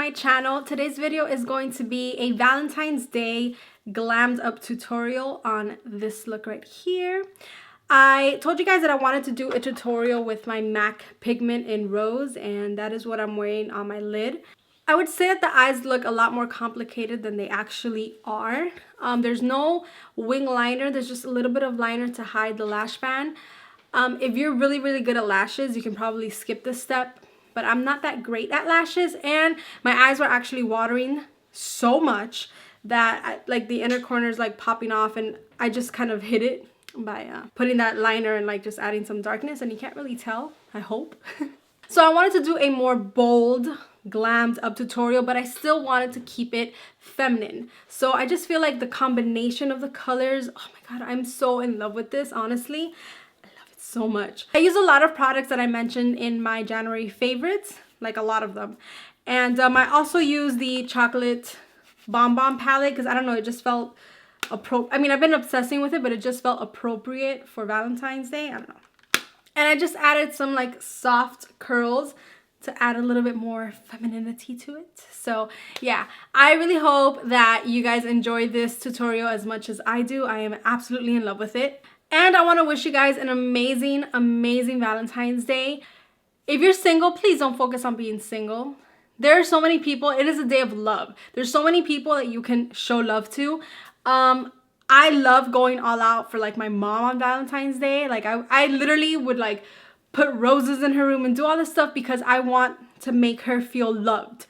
my channel. Today's video is going to be a Valentine's Day glammed up tutorial on this look right here. I told you guys that I wanted to do a tutorial with my MAC pigment in rose, and that is what I'm wearing on my lid. I would say that the eyes look a lot more complicated than they actually are. There's no wing liner, there's just a little bit of liner to hide the lash band. If you're really good at lashes, you can probably skip this step, but I'm not that great at lashes, and my eyes were actually watering so much that like the inner corner is like popping off, and I just kind of hid it by putting that liner and like just adding some darkness, and you can't really tell, I hope. So I wanted to do a more bold glammed up tutorial, but I still wanted to keep it feminine. So I just feel like the combination of the colors, oh my god, I'm so in love with this, honestly. I love it so much. I use a lot of products that I mentioned in my January favorites, like a lot of them. And I also use the chocolate bonbon palette because I don't know, it just felt appropriate. I mean, I've been obsessing with it, but it just felt appropriate for Valentine's Day. I don't know. And I just added some like soft curls to add a little bit more femininity to it. So yeah, I really hope that you guys enjoy this tutorial as much as I do. I am absolutely in love with it. And I want to wish you guys an amazing Valentine's Day. If you're single, please don't focus on being single. There are so many people. It is a day of love. There's so many people that you can show love to. I love going all out for like my mom on Valentine's Day. Like I literally would like put roses in her room and do all this stuff because I want to make her feel loved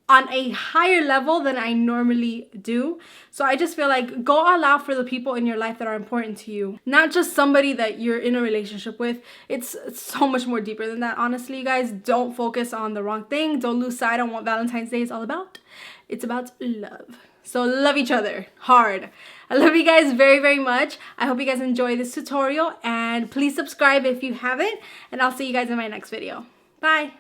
on a higher level than I normally do. So I just feel like go all out for the people in your life that are important to you, not just somebody that you're in a relationship with. It's so much more deeper than that, honestly. You guys, don't focus on the wrong thing. Don't lose sight on what Valentine's Day is all about. It's about love. So love each other hard. I love you guys very much. I hope you guys enjoy this tutorial, and please subscribe if you haven't, and I'll see you guys in my next video. Bye.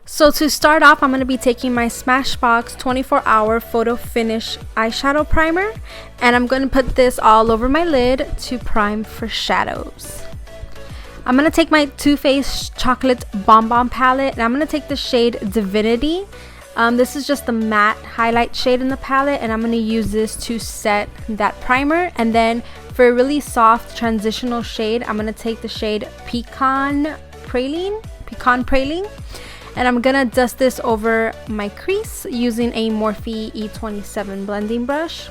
So to start off, I'm going to be taking my Smashbox 24-hour photo finish eyeshadow primer, and I'm going to put this all over my lid to prime for shadows. I'm going to take my Too Faced chocolate bonbon palette, and I'm going to take the shade Divinity. This is just the matte highlight shade in the palette, and I'm going to use this to set that primer. And then for a really soft transitional shade, I'm going to take the shade Pecan Praline, and I'm going to dust this over my crease using a Morphe E27 blending brush.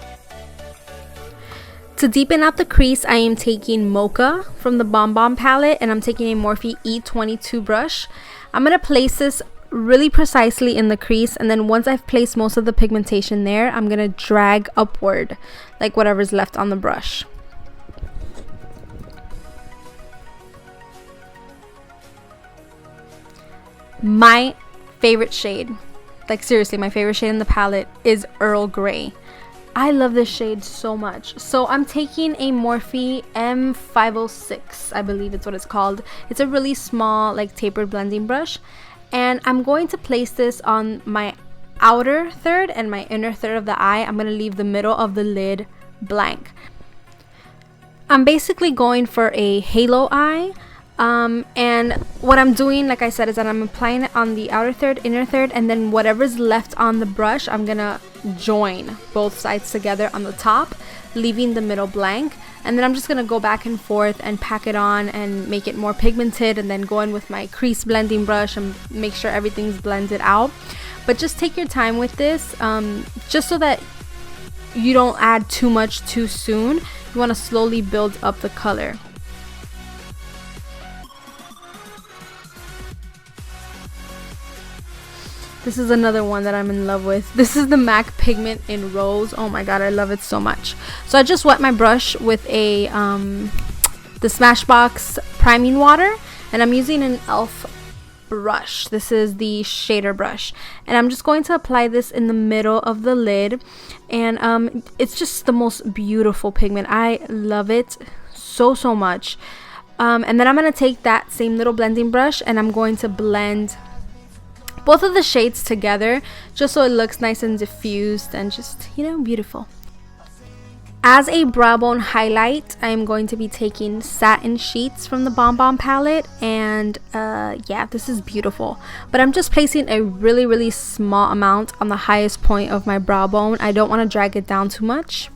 To deepen out the crease, I am taking Mocha from the Bonbon palette, and I'm taking a Morphe E22 brush. I'm going to place this really precisely in the crease, and then once I've placed most of the pigmentation there, I'm gonna drag upward like whatever's left on the brush. My favorite shade, like seriously my favorite shade in the palette, is Earl Grey. I love this shade so much. So I'm taking a Morphe M506, I believe it's what it's called. It's a really small like tapered blending brush, and I'm going to place this on my outer third and my inner third of the eye. I'm going to leave the middle of the lid blank. I'm basically going for a halo eye. And what I'm doing, like I said, is that I'm applying it on the outer third, inner third, and then whatever's left on the brush, I'm going to join both sides together on the top, leaving the middle blank. And then I'm just going to go back and forth and pack it on and make it more pigmented, and then go in with my crease blending brush and make sure everything's blended out. But just take your time with this, just so that you don't add too much too soon. You want to slowly build up the color. This is another one that I'm in love with. This is the MAC pigment in rose. Oh my god, I love it so much. So I just wet my brush with a the Smashbox priming water, and I'm using an e.l.f. brush. This is the shader brush, and I'm just going to apply this in the middle of the lid, and it's just the most beautiful pigment. I love it so much. And then I'm going to take that same little blending brush, and I'm going to blend both of the shades together just so it looks nice and diffused and just, you know, beautiful. As a brow bone highlight, I'm going to be taking Satin Sheets from the Bon Bon palette, and yeah, this is beautiful. But I'm just placing a really small amount on the highest point of my brow bone. I don't want to drag it down too much.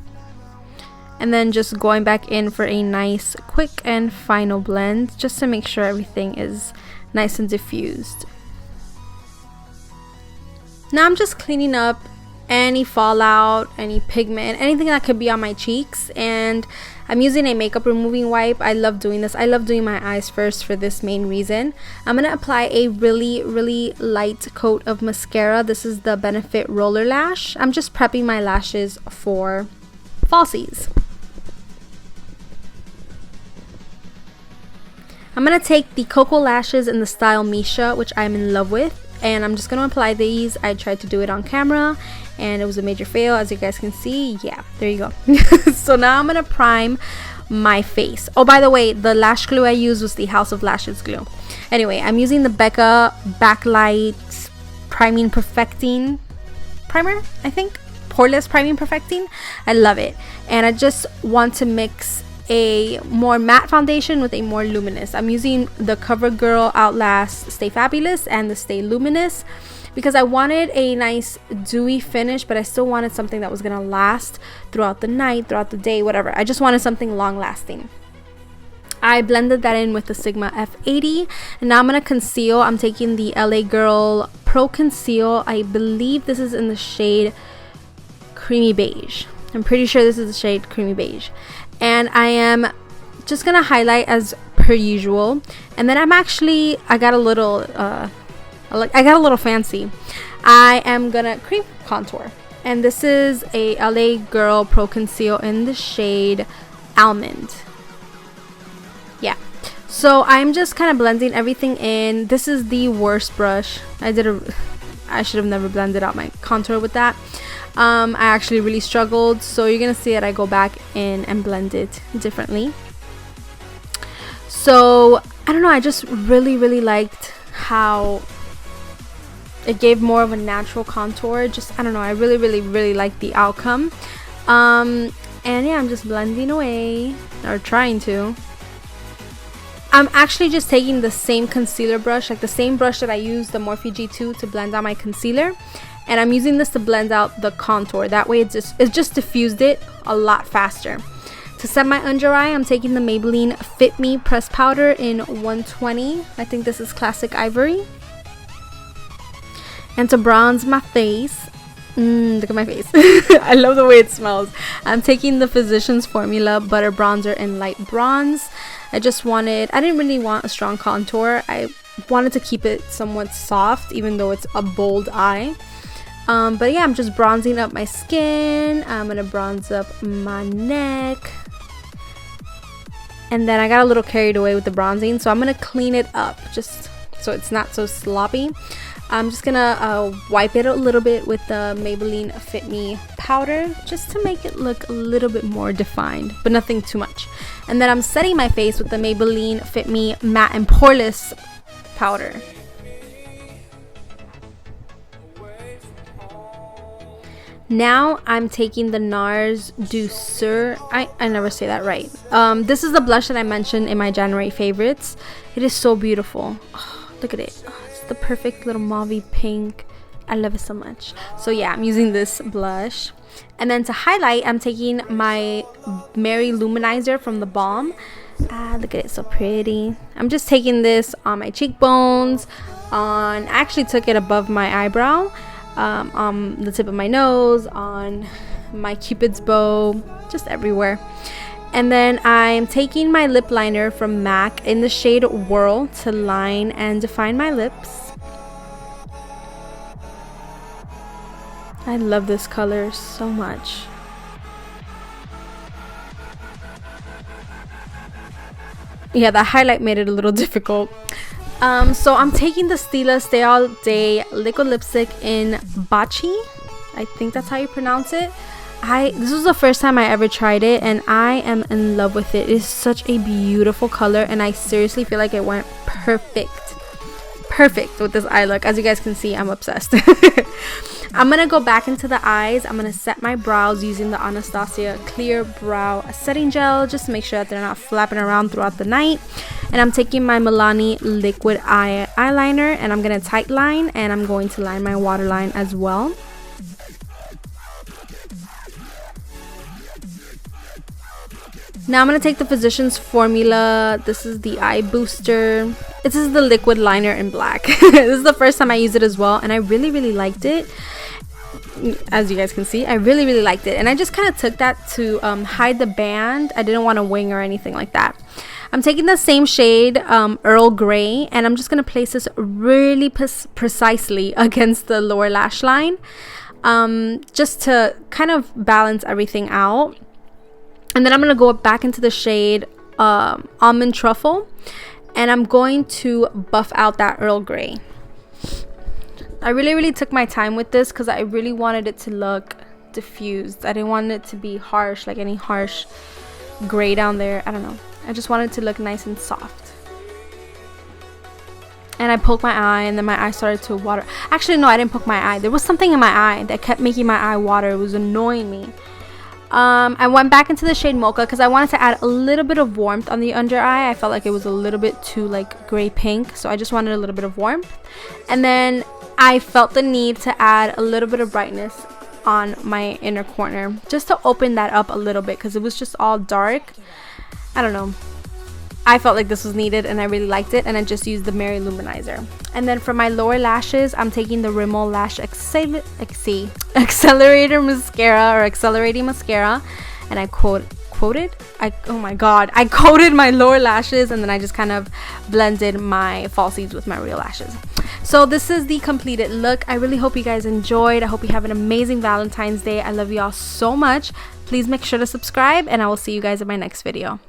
And then just going back in for a nice quick and final blend, just to make sure everything is nice and diffused. Now I'm just cleaning up any fallout, any pigment, anything that could be on my cheeks, and I'm using a makeup removing wipe. I love doing this. I love doing my eyes first for this main reason. I'm gonna apply a really light coat of mascara. This is the Benefit Roller Lash. I'm just prepping my lashes for falsies. I'm gonna take the Koko Lashes in the style Misha, which I'm in love with, and I'm just gonna apply these. I tried to do it on camera and it was a major fail, as you guys can see. Yeah, there you go. So now I'm gonna prime my face. Oh, by the way, the lash glue I used was the House of Lashes glue. Anyway, I'm using the Becca Backlight Priming Perfecting Primer, I think. Poreless Priming Perfecting. I love it. And I just want to mix a more matte foundation with a more luminous. I'm using the CoverGirl Outlast Stay Fabulous and the Stay Luminous because I wanted a nice dewy finish, but I still wanted something that was gonna last throughout the night, throughout the day, whatever. I just wanted something long lasting. I blended that in with the Sigma F80, and now I'm gonna conceal. I'm taking the LA Girl Pro Conceal. I believe this is in the shade Creamy Beige. I'm pretty sure this is the shade Creamy Beige. And I am just gonna highlight as per usual, and then I got a little fancy. I am gonna cream contour, and this is a LA Girl Pro Conceal in the shade Almond. Yeah, so I'm just kind of blending everything in. This is the worst brush. I should have never blended out my contour with that. I actually really struggled, so you're gonna see that I go back in and blend it differently. So I don't know, I just really liked how it gave more of a natural contour. Just, I don't know, I really like the outcome. And yeah, I'm just blending away, or trying to. I'm actually just taking the same concealer brush, like the same brush that I used, the Morphe G2, to blend out my concealer, and I'm using this to blend out the contour. That way it just diffused it a lot faster. To set my under eye, I'm taking the Maybelline Fit Me Press Powder in 120. I think this is Classic Ivory. And to bronze my face, look at my face. I love the way it smells. I'm taking the Physicians Formula Butter Bronzer in Light Bronze. I didn't really want a strong contour. I wanted to keep it somewhat soft, even though it's a bold eye. But yeah, I'm just bronzing up my skin. I'm gonna bronze up my neck. And then I got a little carried away with the bronzing, so I'm gonna clean it up just so it's not so sloppy. I'm just gonna wipe it a little bit with the Maybelline Fit Me powder, just to make it look a little bit more defined, but nothing too much. And then I'm setting my face with the Maybelline Fit Me Matte and Poreless powder. Now I'm taking the NARS Douceur. I never say that right. This is the blush that I mentioned in my January favorites. It is so beautiful. Oh, look at it. Oh, it's the perfect little mauve pink. I love it so much. So yeah, I'm using this blush. And then to highlight, I'm taking my Mary Luminizer from the Balm. Look at it, so pretty. I'm just taking this on my cheekbones. I actually took it above my eyebrow. On the tip of my nose, on my cupid's bow, just everywhere. And then I'm taking my lip liner from MAC in the shade Whirl to line and define my lips. I love this color so much. Yeah, the highlight made it a little difficult. So I'm taking the Stila Stay All Day liquid lipstick in Bachi. I think that's how you pronounce it. This was the first time I ever tried it, and I am in love with it. It is such a beautiful color, and I seriously feel like it went perfect with this eye look. As you guys can see, I'm obsessed. I'm gonna go back into the eyes. I'm gonna set my brows using the Anastasia clear brow setting gel, just to make sure that they're not flapping around throughout the night. And I'm taking my Milani liquid eyeliner, and I'm gonna tight line, and I'm going to line my waterline as well. Now I'm going to take the Physicians Formula. This is the eye booster. This is the liquid liner in black. This is the first time I used it as well, and I really liked it. As you guys can see, I really liked it, and I just kind of took that to hide the band. I didn't want a wing or anything like that. I'm taking the same shade, Earl Grey, and I'm just going to place this really precisely against the lower lash line, just to kind of balance everything out. And then I'm going to go back into the shade Almond Truffle, and I'm going to buff out that Earl Grey. I really took my time with this because I really wanted it to look diffused. I didn't want it to be harsh, like any harsh gray down there. I don't know. I just wanted it to look nice and soft. And I poked my eye, and then my eye started to water. Actually, no, I didn't poke my eye. There was something in my eye that kept making my eye water. It was annoying me. I went back into the shade Mocha because I wanted to add a little bit of warmth on the under eye. I felt like it was a little bit too like gray pink, so I just wanted a little bit of warmth. And then I felt the need to add a little bit of brightness on my inner corner, just to open that up a little bit because it was just all dark. I don't know. I felt like this was needed, and I really liked it, and I just used the Mary Luminizer. And then for my lower lashes, I'm taking the Rimmel Lash Accelerator Mascara, or Accelerating Mascara, and I coated my lower lashes, and then I just kind of blended my falsies with my real lashes. So this is the completed look. I really hope you guys enjoyed. I hope you have an amazing Valentine's Day. I love you all so much. Please make sure to subscribe, and I will see you guys in my next video.